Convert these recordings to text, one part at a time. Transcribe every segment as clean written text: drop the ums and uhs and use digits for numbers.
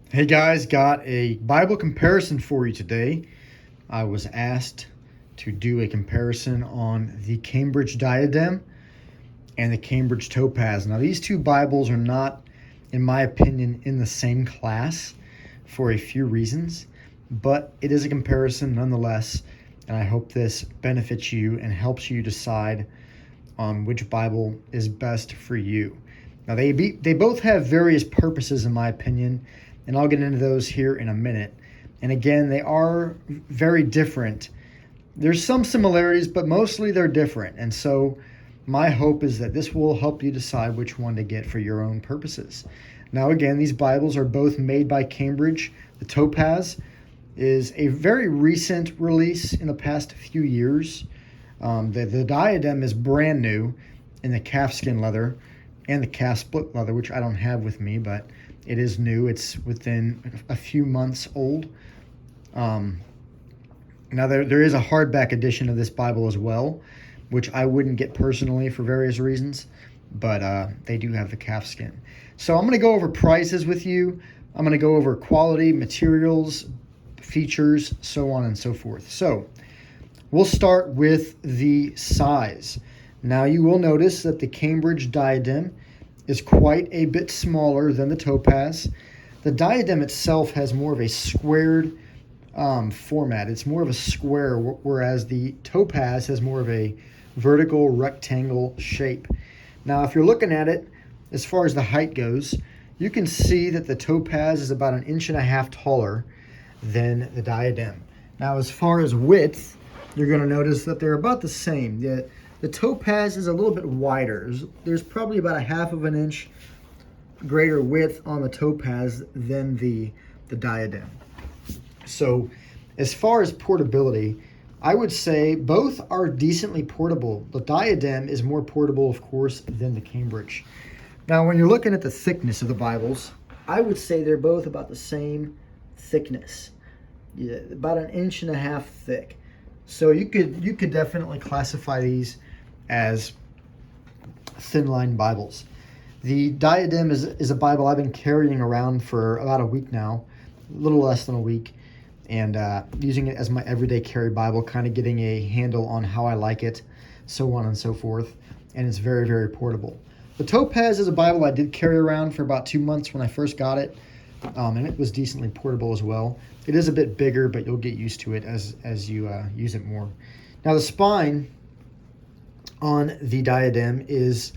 Hey guys, got a Bible comparison for you today. I was asked to do a comparison on the Cambridge Diadem and the Cambridge Topaz. Now, these two Bibles are not, in my opinion, in the same class for a few reasons, but it is a comparison nonetheless, and I hope this benefits you and helps you decide on which Bible is best for you. Now, they both have various purposes, in my opinion, and I'll get into those here in a minute. And again, they are very different. There's some similarities, but mostly they're different. And so my hope is that this will help you decide which one to get for your own purposes. Now, again, these Bibles are both made by Cambridge. The Topaz is a very recent release in the past few years. The Diadem is brand new in the calfskin leather and the calf split leather, which I don't have with me, but it is new. It's within a few months old. Now, there is a hardback edition of this Bible as well, which I wouldn't get personally for various reasons, but they do have the calfskin. So I'm going to go over prices with you. I'm going to go over quality, materials, features, so on and so forth. So we'll start with the size. Now, you will notice that the Cambridge Diadem is quite a bit smaller than the Topaz. The Diadem itself has more of a squared format. It's more of a square, whereas the Topaz has more of a vertical rectangle shape. Now, if you're looking at it, as far as the height goes, you can see that the Topaz is about 1.5 inches taller than the Diadem. Now, as far as width, you're going to notice that they're about the same. The Topaz is a little bit wider. There's probably about 1/2 inch greater width on the Topaz than the Diadem. So as far as portability, I would say both are decently portable. The Diadem is more portable, of course, than the Cambridge. Now, when you're looking at the thickness of the Bibles, I would say they're both about the same thickness, about 1.5 inches thick. So you could definitely classify these as thin-line Bibles. The Diadem is a Bible I've been carrying around for about a week now, a little less than a week, and using it as my everyday carry Bible, kind of getting a handle on how I like it, so on and so forth, and it's very, very portable. The Topaz is a Bible I did carry around for about 2 months when I first got it, and it was decently portable as well. It is a bit bigger, but you'll get used to it as you use it more. Now, the spine on the Diadem is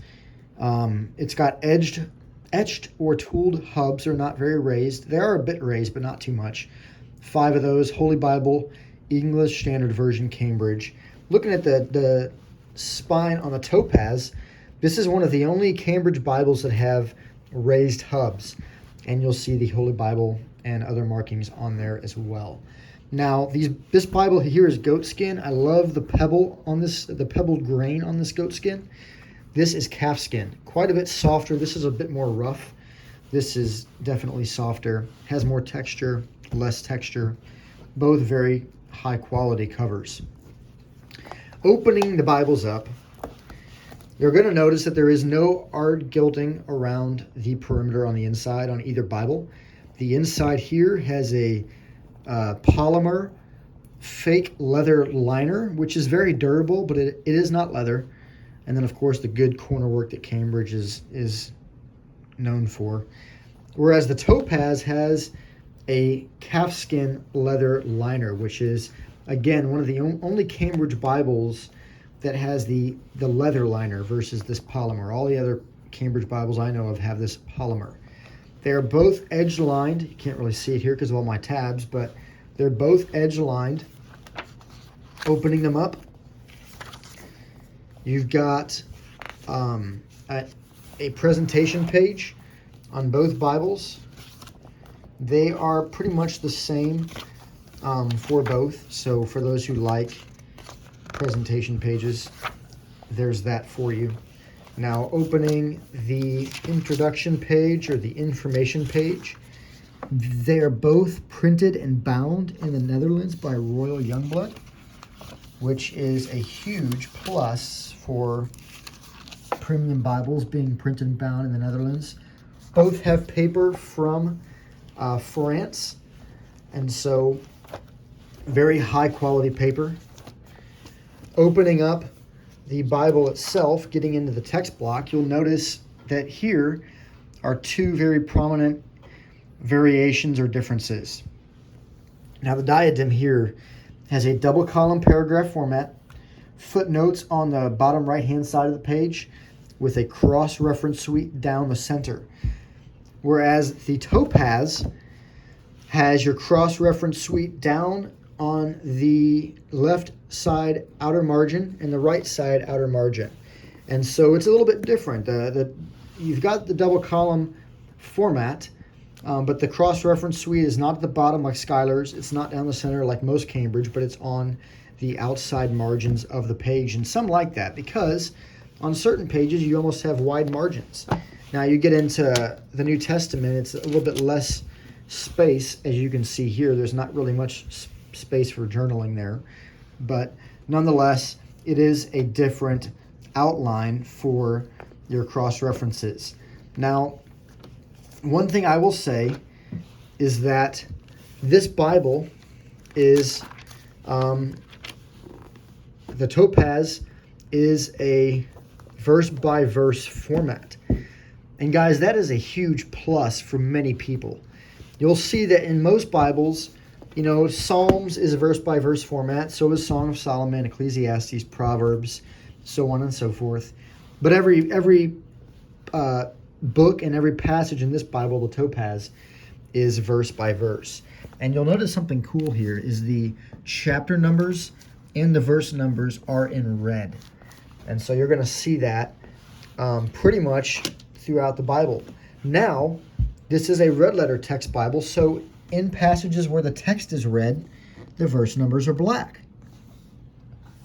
it's got etched or tooled hubs. Are not very raised. They are a bit raised, but not too much. 5 of those. Holy Bible, English Standard Version, Cambridge. Looking at the spine on the Topaz, this is one of the only Cambridge Bibles that have raised hubs, and you'll see the Holy Bible and other markings on there as well. Now, this Bible here is goatskin. I love the pebble on this, the pebbled grain on this goatskin. This is calfskin, quite a bit softer. This is a bit more rough. This is definitely softer, has more texture, less texture. Both very high quality covers. Opening the Bibles up, you're going to notice that there is no art gilding around the perimeter on the inside on either Bible. The inside here has a polymer fake leather liner, which is very durable, but it is not leather. And then, of course, the good corner work that Cambridge is known for. Whereas the Topaz has a calfskin leather liner, which is, again, one of the only Cambridge Bibles that has the leather liner versus this polymer. All the other Cambridge Bibles I know of have this polymer. They're both edge-lined. You can't really see it here because of all my tabs, but they're both edge-lined. Opening them up, you've got a presentation page on both Bibles. They are pretty much the same for both. So for those who like presentation pages, there's that for you. Now, opening the introduction page or the information page, they are both printed and bound in the Netherlands by Royal Youngblood, which is a huge plus for premium Bibles being printed and bound in the Netherlands. Both have paper from France, and so very high quality paper. Opening up the Bible itself, getting into the text block, you'll notice that here are two very prominent variations or differences. Now the Diadem here has a double column paragraph format, footnotes on the bottom right hand side of the page with a cross-reference suite down the center. Whereas the Topaz has your cross-reference suite down on the left side outer margin and the right side outer margin. And so it's a little bit different. You've got the double column format, but the cross-reference suite is not at the bottom like Schuyler's. It's not down the center like most Cambridge, but it's on the outside margins of the page. And some like that because on certain pages you almost have wide margins. Now you get into the New Testament, it's a little bit less space. As you can see here, there's not really much space for journaling there. But nonetheless, it is a different outline for your cross-references. Now, one thing I will say is that this Bible is, the Topaz is a verse-by-verse format. And guys, that is a huge plus for many people. You'll see that in most Bibles, Psalms is a verse-by-verse format. So is Song of Solomon, Ecclesiastes, Proverbs, so on and so forth. But every book and every passage in this Bible, the Topaz, is verse by verse. And you'll notice something cool here is the chapter numbers and the verse numbers are in red. And so you're going to see that pretty much throughout the Bible. Now, this is a red letter text Bible, so in passages where the text is red, the verse numbers are black.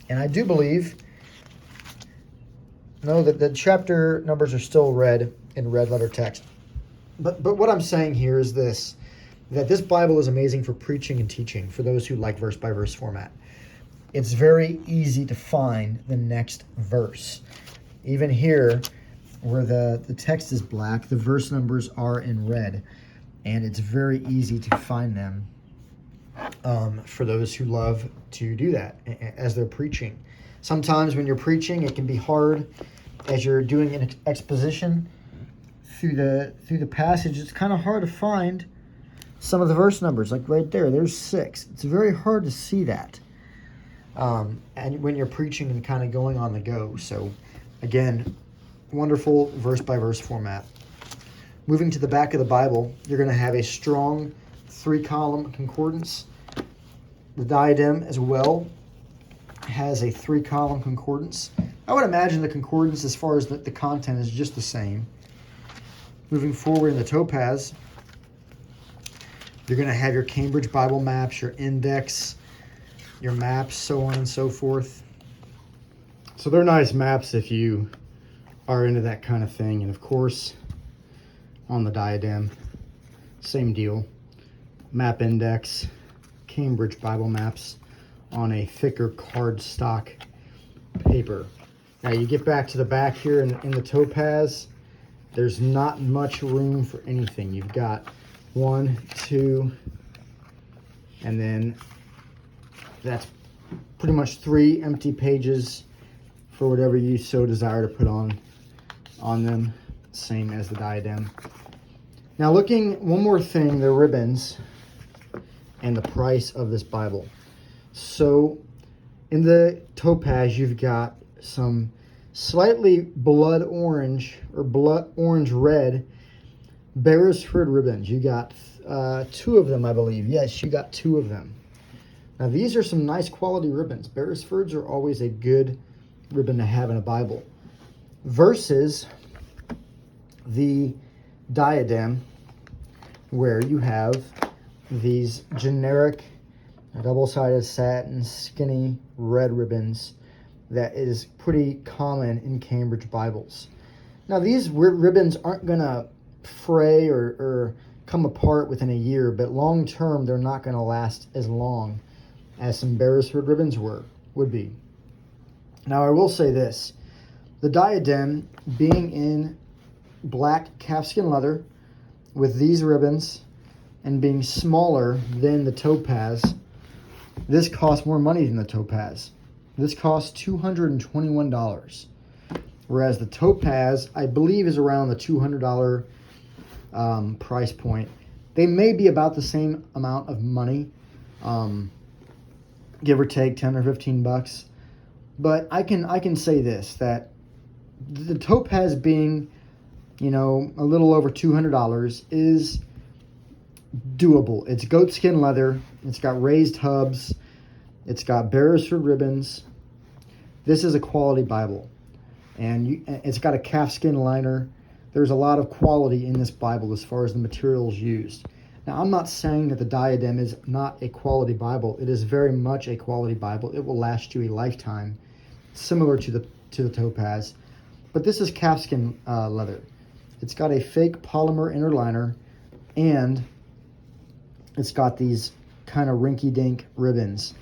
And I do believe, that the chapter numbers are still red in red letter text. But what I'm saying here is this, that this Bible is amazing for preaching and teaching for those who like verse by verse format. It's very easy to find the next verse. Even here, where the text is black, the verse numbers are in red. And it's very easy to find them for those who love to do that as they're preaching. Sometimes when you're preaching, it can be hard as you're doing an exposition through the passage. It's kind of hard to find some of the verse numbers, like right there. There's 6. It's very hard to see that. And when you're preaching and kind of going on the go. So again, wonderful verse-by-verse format. Moving to the back of the Bible, you're going to have a strong 3-column concordance. The Diadem as well has a 3-column concordance. I would imagine the concordance as far as the content is just the same. Moving forward in the Topaz, you're going to have your Cambridge Bible maps, your index, your maps, so on and so forth. So they're nice maps if you are into that kind of thing. And of course, on the Diadem, same deal. Map index, Cambridge Bible maps on a thicker cardstock paper. Now you get back to the back here in the Topaz, there's not much room for anything. You've got 1, 2, and then that's pretty much 3 empty pages for whatever you so desire to put on them. Same as the Diadem. Now looking, one more thing, the ribbons and the price of this Bible. So in the Topaz, you've got some slightly blood orange or blood orange red Beresford ribbons. You got 2 of them, I believe. Yes, you got 2 of them. Now these are some nice quality ribbons. Beresfords are always a good ribbon to have in a Bible. Versus the Diadem, where you have these generic double-sided satin skinny red ribbons that is pretty common in Cambridge Bibles. Now these ribbons aren't going to fray or come apart within a year, but long term they're not going to last as long as some Beresford ribbons would be. Now I will say this, the Diadem being in black calfskin leather with these ribbons and being smaller than the Topaz, this costs more money than the Topaz. This costs $221. Whereas the Topaz, I believe, is around the $200 price point. They may be about the same amount of money, give or take 10 or 15 bucks. But I can say this, that the Topaz being, a little over $200 is doable. It's goatskin leather. It's got raised hubs. It's got Beresford ribbons. This is a quality Bible. And it's got a calfskin liner. There's a lot of quality in this Bible as far as the materials used. Now, I'm not saying that the Diadem is not a quality Bible. It is very much a quality Bible. It will last you a lifetime, similar to the Topaz. But this is calfskin leather. It's got a fake polymer inner liner, and it's got these kind of rinky-dink ribbons.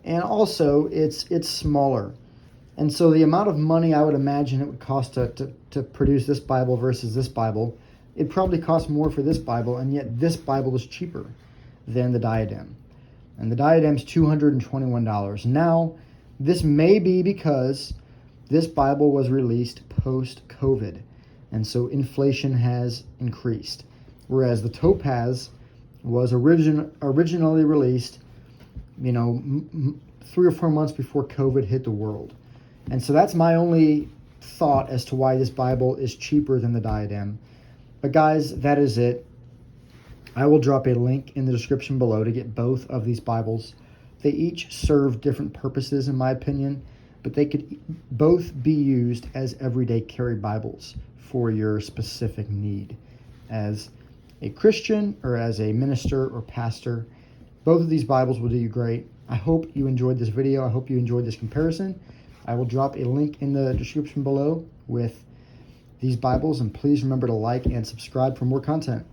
And also, it's smaller. And so the amount of money I would imagine it would cost to produce this Bible versus this Bible, it probably costs more for this Bible, and yet this Bible is cheaper than the Diadem. And the Diadem's $221. Now, this may be because this Bible was released post-COVID, and so inflation has increased. Whereas the Topaz was originally released, 3 or 4 months before COVID hit the world. And so that's my only thought as to why this Bible is cheaper than the Diadem. But guys, that is it. I will drop a link in the description below to get both of these Bibles. They each serve different purposes, in my opinion, but they could both be used as everyday carry Bibles for your specific need. As a Christian or as a minister or pastor, both of these Bibles will do you great. I hope you enjoyed this video. I hope you enjoyed this comparison. I will drop a link in the description below with these Bibles, and please remember to like and subscribe for more content.